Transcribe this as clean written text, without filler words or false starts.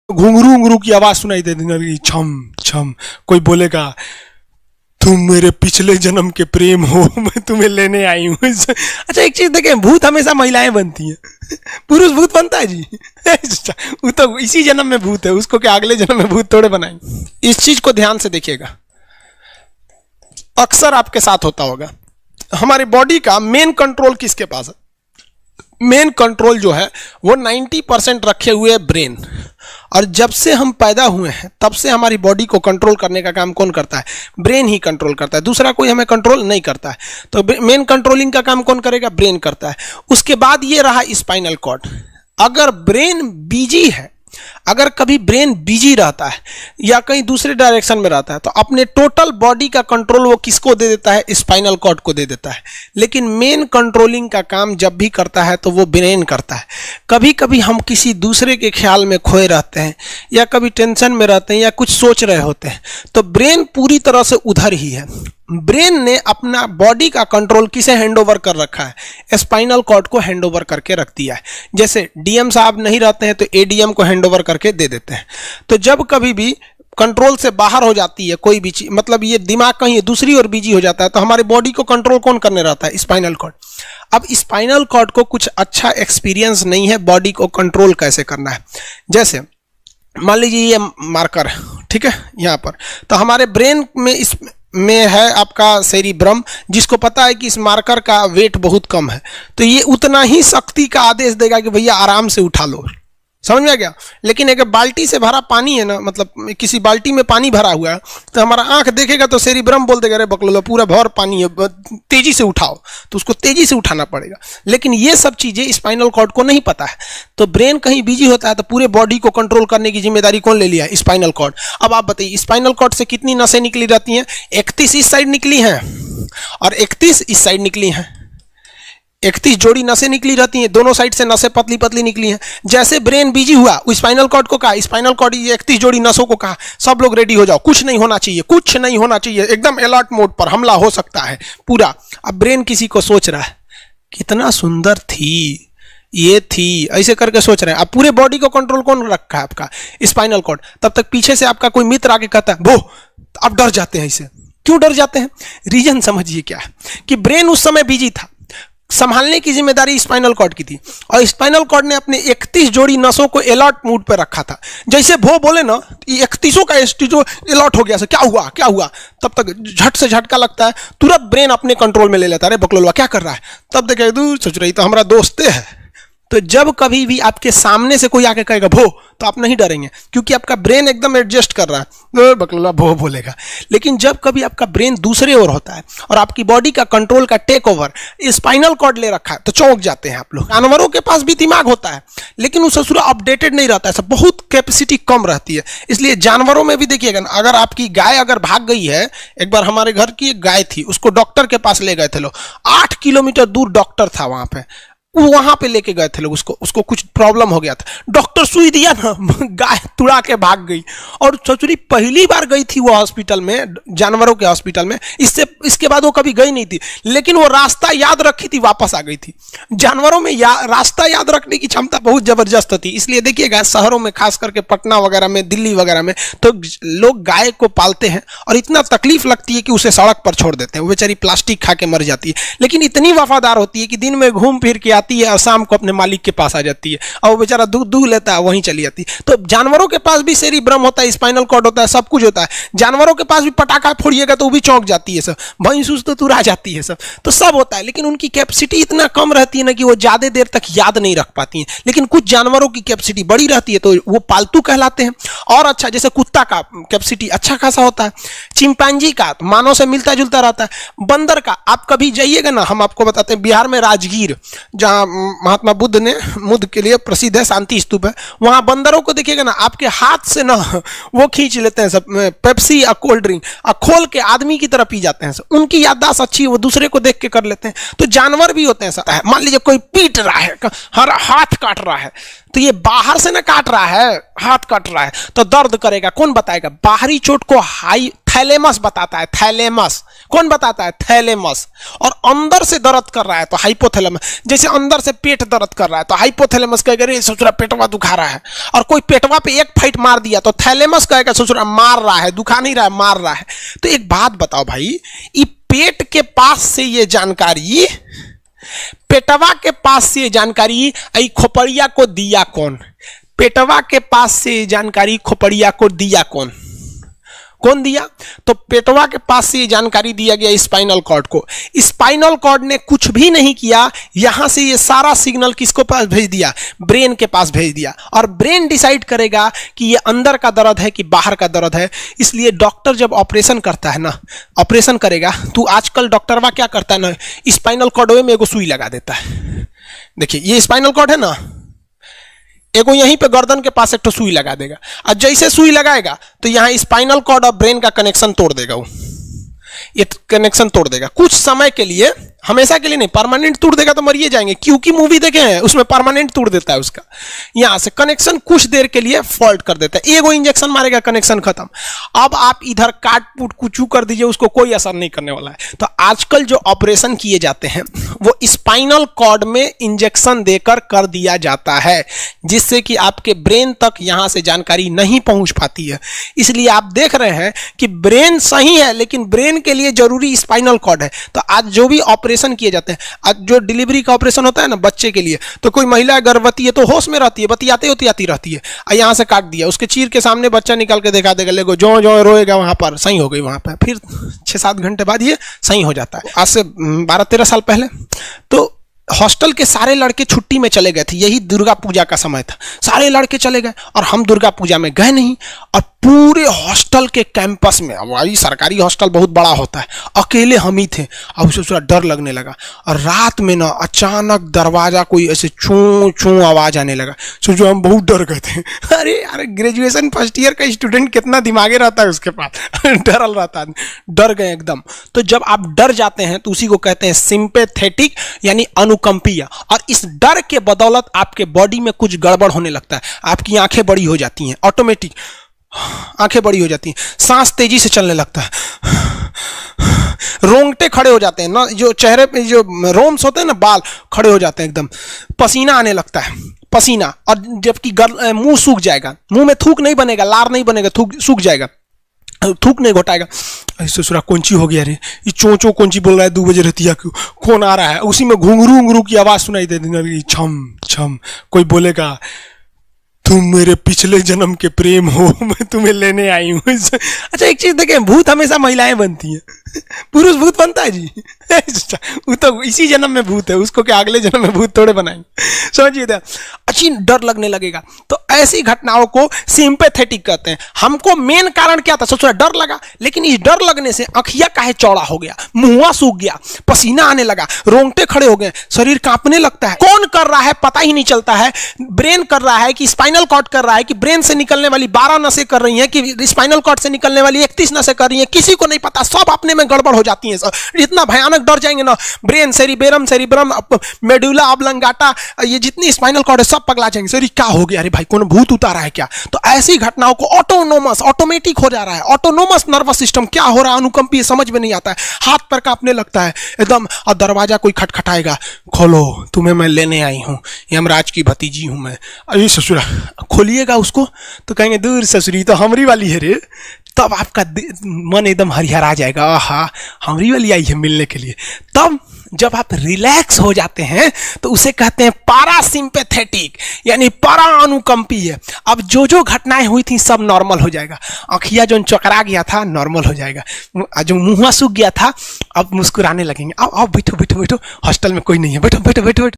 घुंघरू घुंघरू की आवाज सुनाई देती लगी, छम छम। कोई बोलेगा तुम मेरे पिछले जन्म के प्रेम हो, मैं तुम्हें लेने आई हूँ। अच्छा एक चीज देखें, भूत हमेशा महिलाएं बनती हैं, पुरुष भूत बनता है जी? वो तो इसी जन्म में भूत है, उसको क्या अगले जन्म में भूत थोड़े बनाएंगे? इस चीज को ध्यान से देखिएगा, अक्सर आपके साथ होता होगा। हमारी बॉडी का मेन कंट्रोल किसके पास है? मेन कंट्रोल जो है वो 90% रखे हुए है ब्रेन। और जब से हम पैदा हुए हैं तब से हमारी बॉडी को कंट्रोल करने का काम कौन करता है? ब्रेन ही कंट्रोल करता है, दूसरा कोई हमें कंट्रोल नहीं करता है। तो मेन कंट्रोलिंग का काम कौन करेगा? ब्रेन करता है। उसके बाद ये रहा स्पाइनल कॉर्ड। अगर ब्रेन बिजी है, अगर कभी ब्रेन बिजी रहता है या कहीं दूसरे डायरेक्शन में रहता है, तो अपने टोटल बॉडी का कंट्रोल वो किसको दे देता है? स्पाइनल कॉर्ड को दे देता है। लेकिन मेन कंट्रोलिंग का काम जब भी करता है तो वो ब्रेन करता है। कभी कभी हम किसी दूसरे के ख्याल में खोए रहते हैं या कभी टेंशन में रहते हैं या कुछ सोच रहे होते हैं, तो ब्रेन पूरी तरह से उधर ही है। ब्रेन ने अपना बॉडी का कंट्रोल किसे हैंडओवर कर रखा है? स्पाइनल कॉर्ड को हैंडओवर करके रख दिया है। जैसे डीएम साहब नहीं रहते हैं तो एडीएम को हैंडओवर करके दे देते हैं। तो जब कभी भी कंट्रोल से बाहर हो जाती है कोई भी चीज, मतलब ये दिमाग कहीं दूसरी ओर बिजी हो जाता है, तो हमारे बॉडी को कंट्रोल कौन करने रहता है? Spinal cord. अब स्पाइनल कॉर्ड को कुछ अच्छा एक्सपीरियंस नहीं है बॉडी को कंट्रोल कैसे करना है। जैसे मान लीजिए ये मार्कर है, ठीक है, यहाँ पर, तो हमारे ब्रेन में इस में है आपका सेरिब्रम, जिसको पता है कि इस मार्कर का वेट बहुत कम है, तो ये उतना ही शक्ति का आदेश देगा कि भैया आराम से उठा लो। समझ में आ गया? लेकिन एक बाल्टी से भरा पानी है ना, मतलब किसी बाल्टी में पानी भरा हुआ है, तो हमारा आंख देखेगा तो सेरिब्रम बोल देगा अरे बकलोला पूरा भर पानी है, तेजी से उठाओ, तो उसको तेजी से उठाना पड़ेगा। लेकिन ये सब चीजें स्पाइनल कॉर्ड को नहीं पता है, तो ब्रेन कहीं बिजी होता है तो पूरे बॉडी को कंट्रोल करने की जिम्मेदारी कौन ले लिया है? Spinal cord. अब आप बताइए स्पाइनल कॉर्ड से कितनी नसें निकली रहती हैं? 31 इस साइड निकली हैं और 31 इस साइड निकली हैं। 31 जोड़ी नसें निकली रहती हैं, दोनों साइड से नसें पतली पतली निकली हैं। जैसे ब्रेन बिजी हुआ, स्पाइनल कॉर्ड को कहा, स्पाइनल कॉर्ड 31 जोड़ी नसों को कहा सब लोग रेडी हो जाओ, कुछ नहीं होना चाहिए, कुछ नहीं होना चाहिए, एकदम अलर्ट मोड पर, हमला हो सकता है पूरा। अब ब्रेन किसी को सोच रहा है कितना सुंदर थी ये थी, ऐसे करके सोच रहे हैं। अब पूरे बॉडी को कंट्रोल कौन रखा है? आपका स्पाइनल कॉर्ड। तब तक पीछे से आपका कोई मित्र आके कहता है वो, आप डर जाते हैं। इसे क्यों डर जाते हैं? रीजन समझिए क्या है कि ब्रेन उस समय बिजी था, संभालने की जिम्मेदारी स्पाइनल कॉर्ड की थी, और स्पाइनल कॉर्ड ने अपने 31 जोड़ी नसों को अलर्ट मूड पर रखा था। जैसे वो बोले ना 31 का स्टीजो अलर्ट हो गया, से क्या हुआ क्या हुआ, तब तक झट से झटका लगता है, तुरंत ब्रेन अपने कंट्रोल में ले लेता है, अरे बकलोलवा क्या कर रहा है? तब देखे दूर सोच रही तो हमारा दोस्त है। तो जब कभी भी आपके सामने से कोई आके कहेगा भो, तो आप नहीं डरेंगे, क्योंकि आपका ब्रेन एकदम एडजस्ट कर रहा है, बकलोला भो बोलेगा। लेकिन जब कभी आपका ब्रेन दूसरे ओर होता है और आपकी बॉडी का कंट्रोल का टेक ओवर स्पाइनल कॉर्ड ले रखा है, तो चौंक जाते हैं आप लोग। जानवरों के पास भी दिमाग होता है, लेकिन वो ससुरा अपडेटेड नहीं रहता है, सब बहुत कैपेसिटी कम रहती है। इसलिए जानवरों में भी देखिएगा ना, अगर आपकी गाय अगर भाग गई है, एक बार हमारे घर की एक गाय थी, उसको डॉक्टर के पास ले गए थे लोग, 8 किलोमीटर दूर डॉक्टर था वहां पे लेके गए थे लोग, उसको कुछ प्रॉब्लम हो गया था, डॉक्टर सुई दिया ना, गाय तुड़ा के भाग गई। और ससुरी पहली बार गई थी वो हॉस्पिटल में, जानवरों के हॉस्पिटल में, इसके बाद वो कभी गई नहीं थी, लेकिन वो रास्ता याद रखी थी, वापस आ गई थी। जानवरों में रास्ता याद रखने की क्षमता बहुत जबरदस्त थी। इसलिए देखिएगा शहरों में, खास करके पटना वगैरह में, दिल्ली वगैरह में, तो लोग गाय को पालते हैं और इतना तकलीफ लगती है कि उसे सड़क पर छोड़ देते हैं, वो बेचारी प्लास्टिक खा के मर जाती है, लेकिन इतनी वफादार होती है कि दिन में घूम फिर के आती है और शाम को अपने मालिक के पास आ जाती है, और वो बेचारा दूध लेता है, वहीं चली जाती है। तो जानवरों के पास भी सेरिब्रम होता है, स्पाइनल कॉर्ड होता है, सब कुछ होता है। जानवरों के पास भी पटाखा फोड़िएगा तो वो भी चौंक जाती है सब, भैंस तो तुरा जाती है सब, तो सब होता है। लेकिन उनकी कैपेसिटी इतना कम रहती है ना कि वो ज्यादा देर तक याद नहीं रख पाती है। लेकिन कुछ जानवरों की कैपेसिटी बड़ी रहती है, तो वो पालतू कहलाते हैं। और अच्छा, जैसे कुत्ता का कैपेसिटी अच्छा खासा होता है, चिंपैंजी का मानव से मिलता जुलता रहता है, बंदर का, आप कभी जाइएगा ना, हम आपको बताते हैं, बिहार में राजगीर, जहां महात्मा बुद्ध के लिए प्रसिद्ध है, शांति स्तूप है, वहां बंदरों को देखिएगा ना, आपके हाथ से ना वो खींच लेते हैं सब, पेप्सी या कोल्ड ड्रिंक, और खोल के आदमी की तरह पी जाते हैं सब। उनकी याददाश्त अच्छी है, वो दूसरे को देख के कर लेते हैं। तो जानवर भी होते हैं सब। मान लीजिए कोई पीट रहा है, हर हाथ काट रहा है, तो ये बाहर से ना काट रहा है, हाथ कट रहा है तो दर्द करेगा। कौन बताएगा? बाहरी चोट को हाई थैलेमस बताता है, थैलेमस। कौन बताता है? थैलेमस। और अंदर से दर्द कर रहा है तो हाइपोथैलेमस। जैसे अंदर से पेट दर्द कर रहा है तो हाइपोथैलेमस कहेगा रे ससुरा पेटवा दुखा रहा है। और कोई पेटवा पे एक फाइट मार दिया तो थैलेमस कहेगा ससुरा मार रहा है, दुखा नहीं रहा है, मार रहा है। तो एक बात बताओ भाई, ये पेट के पास से ये जानकारी, पेटवा के पास से ये जानकारी खोपड़िया को दिया कौन? पेटवा के पास से जानकारी खोपड़िया को दिया कौन? कौन दिया? तो पेटवा के पास से ये जानकारी दिया गया स्पाइनल कॉर्ड को। स्पाइनल कॉर्ड ने कुछ भी नहीं किया, यहां से ये सारा सिग्नल किसको पास भेज दिया? ब्रेन के पास भेज दिया। और ब्रेन डिसाइड करेगा कि ये अंदर का दर्द है कि बाहर का दर्द है। इसलिए डॉक्टर जब ऑपरेशन करता है ना, ऑपरेशन करेगा तो आजकल डॉक्टरवा क्या करता है ना, स्पाइनल कॉर्ड में एगो सुई लगा देता है। देखिए ये स्पाइनल कॉर्ड है ना, एगो यहीं पे गर्दन के पास एक तो सुई लगा देगा। और जैसे सुई लगाएगा तो यहां स्पाइनल कॉर्ड और ब्रेन का कनेक्शन तोड़ देगा। वो ये कनेक्शन तोड़ देगा कुछ समय के लिए, हमेशा के लिए नहीं। परमानेंट तोड़ देगा तो मरिए जाएंगे, क्योंकि मूवी देखे हैं उसमें परमानेंट तोड़ देता है उसका। यहां से कनेक्शन कुछ देर के लिए फॉल्ट कर देता है, एगो इंजेक्शन मारेगा कनेक्शन खत्म। अब आप इधर काट पुट कुचू कर दीजिए, उसको कोई असर नहीं करने वाला है। तो आजकल जो ऑपरेशन किए जाते हैं वो स्पाइनल कॉर्ड में इंजेक्शन देकर कर दिया जाता है, जिससे कि आपके ब्रेन तक यहां से जानकारी नहीं पहुंच पाती है। इसलिए आप देख रहे हैं कि ब्रेन सही है लेकिन ब्रेन के लिए जरूरी स्पाइनल कॉर्ड है। तो आज जो भी ऑपरेशन किए जाते हैं, आज जो डिलीवरी का ऑपरेशन होता है ना बच्चे के लिए, तो कोई महिला गर्भवती है तो होश में रहती है, बतियाते होती आती रहती है, यहां से काट दिया, उसके चीर के सामने बच्चा निकाल के दिखा देगा, लेगो जो जो रोएगा वहां पर सही हो गई, वहां पर फिर 6-7 घंटे बाद ये सही हो जाता है। आज से 12-13 साल पहले तो हॉस्टल के सारे लड़के छुट्टी में चले गए थे, यही दुर्गा पूजा का समय था, सारे लड़के चले गए और हम दुर्गा पूजा में गए नहीं। और पूरे हॉस्टल के कैंपस में, अब वही सरकारी हॉस्टल बहुत बड़ा होता है, अकेले हम ही थे। अब उसे थोड़ा डर लगने लगा और रात में ना अचानक दरवाजा कोई ऐसे चूं चूं आवाज आने लगा। सोचो हम बहुत डर गए थे। अरे यार ग्रेजुएशन फर्स्ट ईयर का स्टूडेंट कितना दिमागे रहता है उसके पास, डरल रहता है, डर गए एकदम। तो जब आप डर जाते हैं तो उसी को कहते हैं सिंपैथेटिक यानी अनुकंपीय। और इस डर के बदौलत आपके बॉडी में कुछ गड़बड़ होने लगता है, आपकी आंखें बड़ी हो जाती हैं, ऑटोमेटिक आंखें बड़ी हो जाती हैं, सांस तेजी से चलने लगता है, रोंगटे खड़े हो जाते हैं ना, जो चेहरे पे जो रोम्स होते हैं ना, बाल खड़े हो जाते हैं एकदम, पसीना आने लगता है, पसीना। और जबकि मुंह सूख जाएगा, मुंह में थूक नहीं बनेगा, लार नहीं बनेगा, सूख जाएगा, थूक नहीं घोटाएगा। ससुरा कौन ची हो गया रे, ये चोंचो कौन ची बोल रहा है 2 बजे रहती है, कौन आ रहा है? उसी में घुंघरू उंगरू की आवाज सुनाई दे देगी, छम छम। कोई बोलेगा तुम मेरे पिछले जन्म के प्रेम हो, मैं तुम्हें लेने आई हूँ। अच्छा एक चीज देखें, भूत हमेशा महिलाएं बनती हैं, पुरुष भूत बनता है जी? वो तो इसी जन्म में भूत है, उसको क्या अगले जन्म में भूत थोड़े बनाएंगे? समझिए, अच्छी डर लगने लगेगा। तो ऐसी घटनाओं को सिंपैथेटिक कहते हैं। हमको मेन कारण क्या था? सोचा डर लगा, लेकिन इस डर लगने से अखिया काहे चौड़ा हो गया, मुंह सूख गया, पसीना आने लगा, रोंगटे खड़े हो गए, शरीर कांपने लगता है। कौन कर रहा है पता ही नहीं चलता है। ब्रेन कर रहा है कि स्पाइनल कॉर्ड कर रहा है कि ब्रेन से निकलने वाली 12 नसें कर रही हैं कि स्पाइनल कॉर्ड से निकलने वाली 31 नसें कर रही हैं, किसी को नहीं पता, सब अपने में गड़बड़ हो जाती हैं। इतना भयानक डर जाएंगे ना, ब्रेन, सेरिबेरम, मेडुला ऑब्लंगाटा, ये जितनी स्पाइनल कॉर्ड है सब पगला जाएंगे। सर क्या हो गया, अरे भाई कौन भूत उतारा है क्या? तो ऐसी घटनाओं को ऑटोनोमस, ऑटोमेटिक हो जा रहा है, ऑटोनोमस नर्वस सिस्टम क्या हो रहा है, अनुकंपीय, समझ में नहीं आता है, हाथ पर कांपने लगता है एकदम। और दरवाजा कोई खटखटाएगा, खोलो तुम्हें मैं लेने आई हूं, यमराज की भतीजी हूं मैं। अरे ससुरा, खोलिएगा उसको तो कहेंगे दूर ससुरी तो हमरी वाली है रे। तब आपका मन एकदम हरिहरा जाएगा, आहा हमरी वाली आई है मिलने के लिए। तब जब आप रिलैक्स हो जाते हैं तो उसे कहते हैं पारासिम्पैथेटिक यानी परा अनुकंपीय। अब जो जो घटनाएं हुई थी सब नॉर्मल हो जाएगा। आँखिया जो चकरा गया था नॉर्मल हो जाएगा, जो मुंह सूख गया था अब मुस्कुराने लगेंगे। अब बैठो बैठो बैठो, हॉस्टल में कोई नहीं है, बैठो बैठो बैठो बैठो।